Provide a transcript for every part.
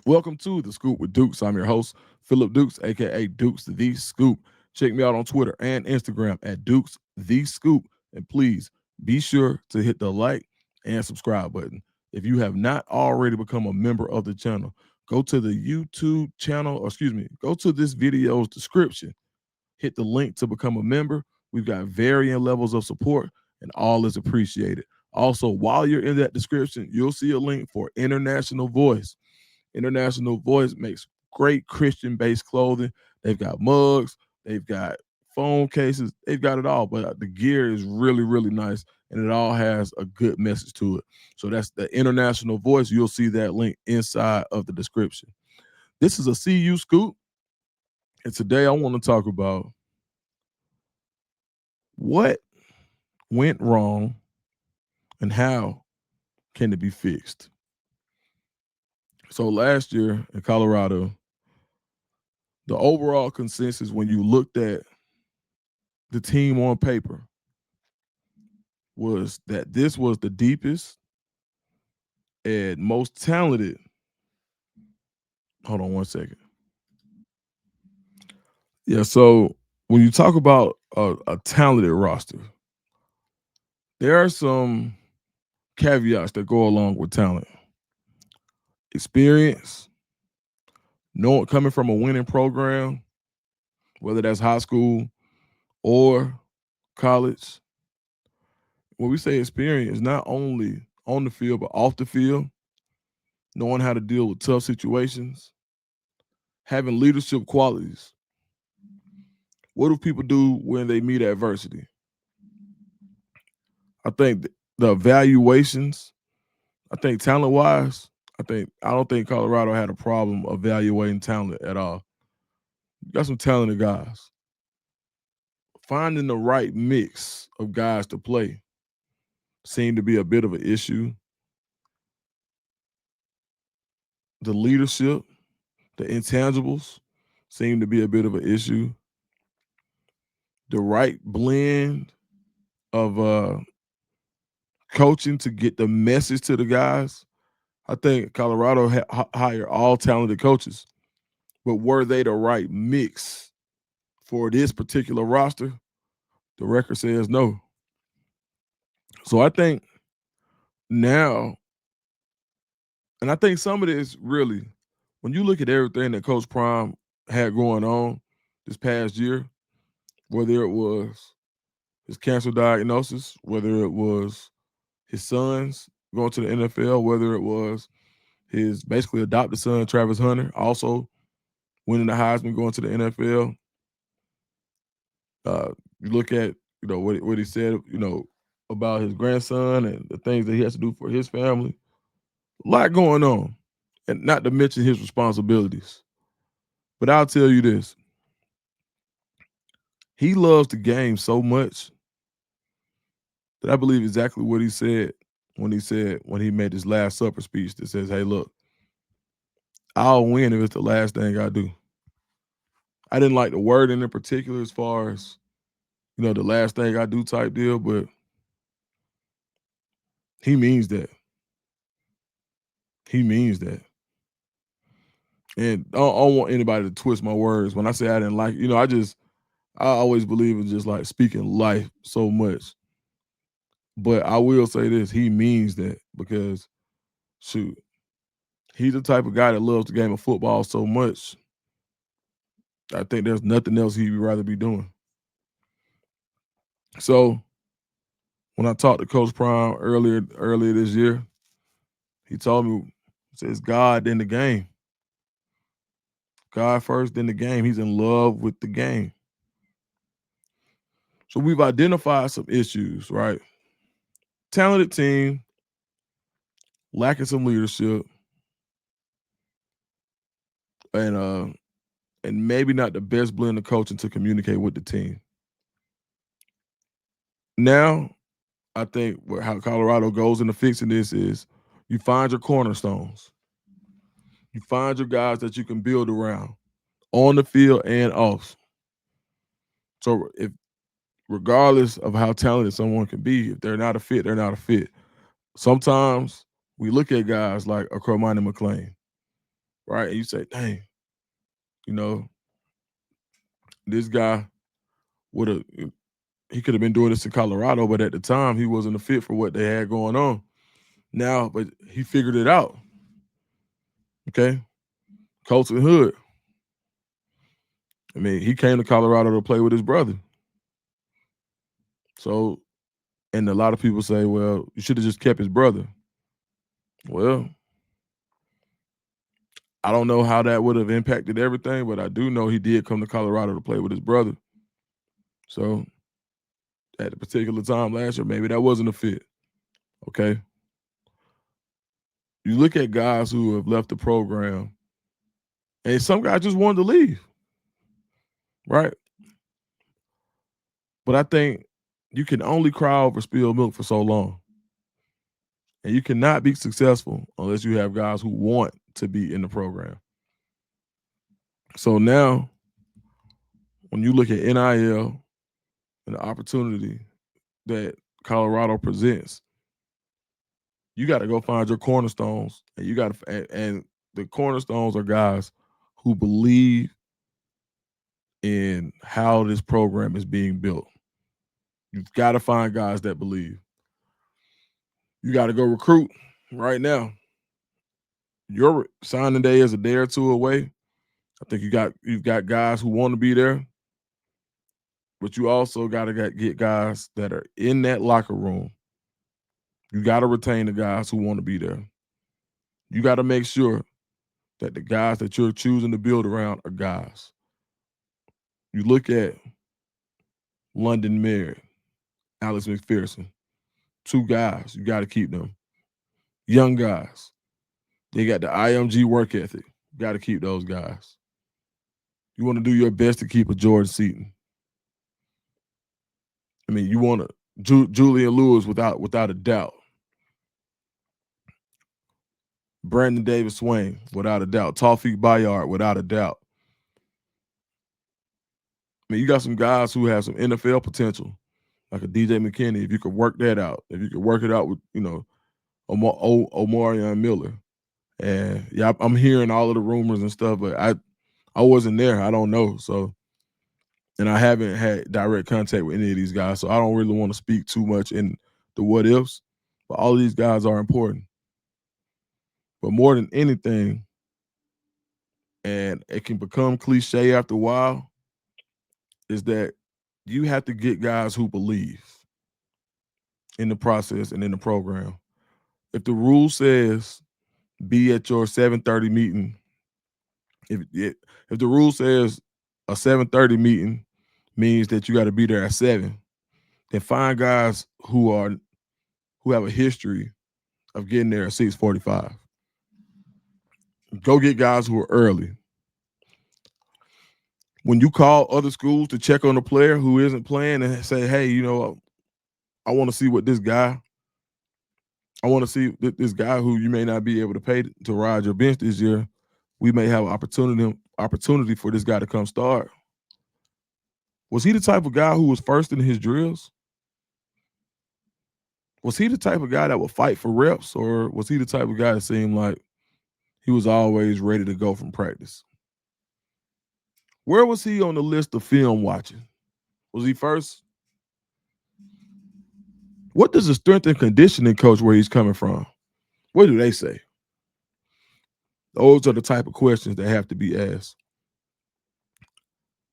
Welcome to the Scoop with Dukes. I'm your host, Philip Dukes, aka Dukes the Scoop. Check me out on Twitter and Instagram at Dukes the Scoop. And please be sure to hit the like and subscribe button. If you have not already become a member of the channel, go to the YouTube channel, or excuse me, go to this video's description, hit the link to become a member. We've got varying levels of support, and all is appreciated. Also, while you're in that description, you'll see a link for International Voice. International Voice makes great Christian based clothing. They've got mugs, they've got phone cases, they've got it all. But the gear is really, really nice, and it all has a good message to it. So that's the International Voice. You'll see that link inside of the description. This is a CU Scoop, and today I want to talk about what went wrong and how can it be fixed. So last year in Colorado, the overall consensus when you looked at the team on paper was that this was the deepest and most talented. Hold on one second. Yeah, so when you talk about a talented roster, there are some caveats that go along with talent. Experience, knowing coming from a winning program, whether that's high school or college. When we say experience, not only on the field but off the field, knowing how to deal with tough situations, having leadership qualities. What do people do when they meet adversity? I think the evaluations, I think talent wise, I don't think Colorado had a problem evaluating talent at all. You got some talented guys. Finding the right mix of guys to play seemed to be a bit of an issue. The leadership, the intangibles seemed to be a bit of an issue. The right blend of coaching to get the message to the guys. I think Colorado hired all talented coaches, but were they the right mix for this particular roster? The record says no. So I think now, and I think some of this really, when you look at everything that Coach Prime had going on this past year, whether it was his cancer diagnosis, whether it was his sons going to the NFL, whether it was his basically adopted son, Travis Hunter, also winning the Heisman, going to the NFL. You look at what he said, about his grandson and the things that he has to do for his family. A lot going on, and not to mention his responsibilities. But I'll tell you this: he loves the game so much that I believe exactly what he said when he made his Last Supper speech that says, "Hey, look, I'll win if it's the last thing I do." I didn't like the wording in particular as far as the last thing I do type deal, but he means that. He means that. And I don't want anybody to twist my words. When I say I didn't like, I always believe in just like speaking life so much. But I will say this: he means that because shoot, he's the type of guy that loves the game of football so much. I think there's nothing else he'd rather be doing. So when I talked to Coach Prime earlier this year, he told me, he says God in the game. God first, then the game. He's in love with the game. So we've identified some issues, right? Talented team, lacking some leadership, and maybe not the best blend of coaching to communicate with the team. Now, I think how Colorado goes into fixing this is you find your cornerstones. You find your guys that you can build around on the field and off. So if regardless of how talented someone can be, if they're not a fit, they're not a fit. Sometimes we look at guys like a Cormani McClain. right? And you say, dang, you know, this guy would have he could have been doing this in Colorado, but at the time he wasn't a fit for what they had going on. Now, but he figured it out. Okay. Colton Hood. I mean, he came to Colorado to play with his brother. So, and a lot of people say, well, you should have just kept his brother. Well, I don't know how that would have impacted everything, but I do know he did come to Colorado to play with his brother. So, at a particular time last year, maybe that wasn't a fit. Okay. You look at guys who have left the program, and some guys just wanted to leave, right? But I think you can only cry over spilled milk for so long. And you cannot be successful unless you have guys who want to be in the program. So now, when you look at NIL and the opportunity that Colorado presents, you got to go find your cornerstones, and you got to, and the cornerstones are guys who believe in how this program is being built. You've got to find guys that believe. You got to go recruit right now. Your signing day is a day or two away. I think you've got guys who want to be there, but you also got to get guys that are in that locker room. You got to retain the guys who want to be there. You got to make sure that the guys that you're choosing to build around are guys. You look at London Merritt, Alex McPherson, two guys. You got to keep them. Young guys. They got the IMG work ethic. You got to keep those guys. You want to do your best to keep a Jordan Seaton. I mean, you want to Julian Lewis without a doubt. Brandon Davis Swain, without a doubt. Tawfiq Bayard, without a doubt. I mean, you got some guys who have some NFL potential, like a DJ McKinney. If you could work that out, if you could work it out with, Omarion Miller. And yeah, I'm hearing all of the rumors and stuff, but I wasn't there. I don't know. So, and I haven't had direct contact with any of these guys, so I don't really want to speak too much in the what ifs. But all of these guys are important. But more than anything, and it can become cliche after a while, is that you have to get guys who believe in the process and in the program. If the rule says be at your 7:30 meeting, if the rule says a 7:30 meeting means that you got to be there at 7, then find guys who have a history of getting there at 6:45. Go get guys who are early. When you call other schools to check on a player who isn't playing and say, hey, I want to see what this guy, I want to see this guy who you may not be able to pay to ride your bench this year. We may have opportunity for this guy to come start. Was he the type of guy who was first in his drills? Was he the type of guy that would fight for reps, or was he the type of guy that seemed like he was always ready to go from practice? Where was he on the list of film watching? Was he first? What does the strength and conditioning coach where he's coming from? What do they say? Those are the type of questions that have to be asked.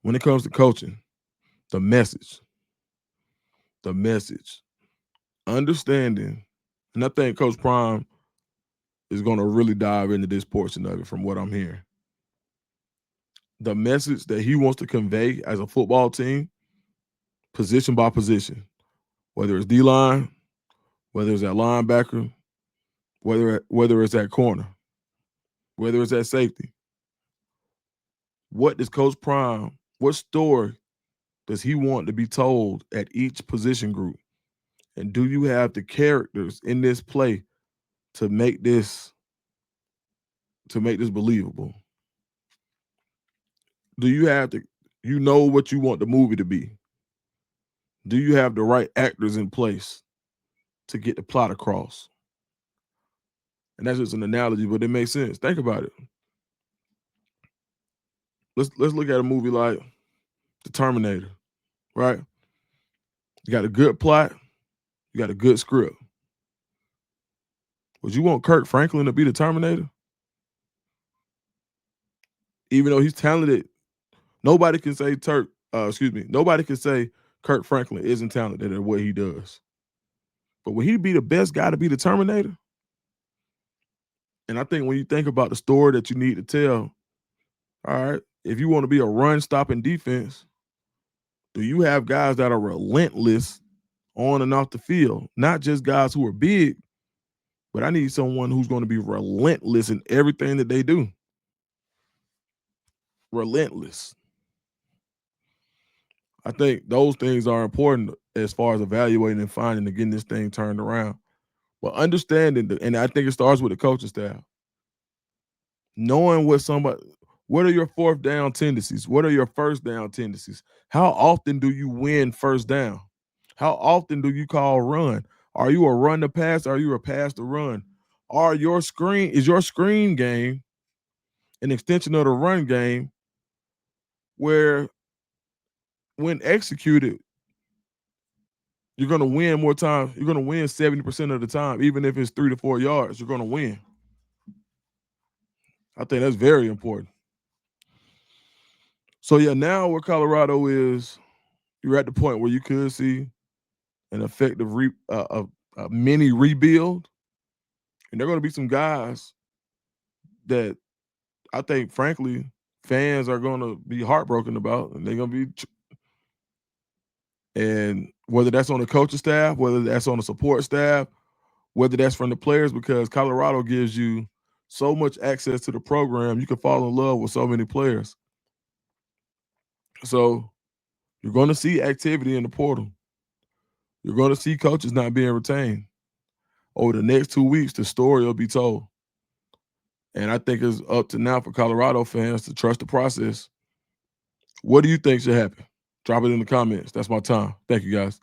When it comes to coaching, the message, understanding, and I think Coach Prime is going to really dive into this portion of it from what I'm hearing. The message that he wants to convey as a football team, position by position, whether it's D-line, whether it's at linebacker, whether it's at corner, whether it's at safety. What does Coach Prime, what story does he want to be told at each position group? And do you have the characters in this play to make this believable? Do you have what you want the movie to be? Do you have the right actors in place to get the plot across? And that's just an analogy, but it makes sense. Think about it. let's look at a movie like The Terminator, right? You got a good plot, you got a good script. Would you want Kirk Franklin to be the Terminator? Even though he's talented, nobody can say nobody can say Kirk Franklin isn't talented at what he does. But would he be the best guy to be the Terminator? And I think when you think about the story that you need to tell, all right, if you want to be a run stopping defense, do you have guys that are relentless on and off the field? Not just guys who are big, but I need someone who's going to be relentless in everything that they do. Relentless. I think those things are important as far as evaluating and finding and getting this thing turned around. But understanding, and I think it starts with the coaching staff, knowing what are your fourth down tendencies? What are your first down tendencies? How often do you win first down? How often do you call run? Are you a run to pass? Are you a pass to run? Is your screen game an extension of the run game where when executed, you're going to win more times. You're going to win 70% of the time, even if it's 3 to 4 yards, you're going to win. I think that's very important. So yeah, now where Colorado is, you're at the point where you could see an effective a mini rebuild, and there are going to be some guys that I think, frankly, fans are going to be heartbroken about, and they're going to be. And whether that's on the coaching staff, whether that's on the support staff, whether that's from the players, because Colorado gives you so much access to the program, you can fall in love with so many players. So you're going to see activity in the portal. You're going to see coaches not being retained. Over the next 2 weeks, the story will be told. And I think it's up to now for Colorado fans to trust the process. What do you think should happen? Drop it in the comments. That's my time. Thank you, guys.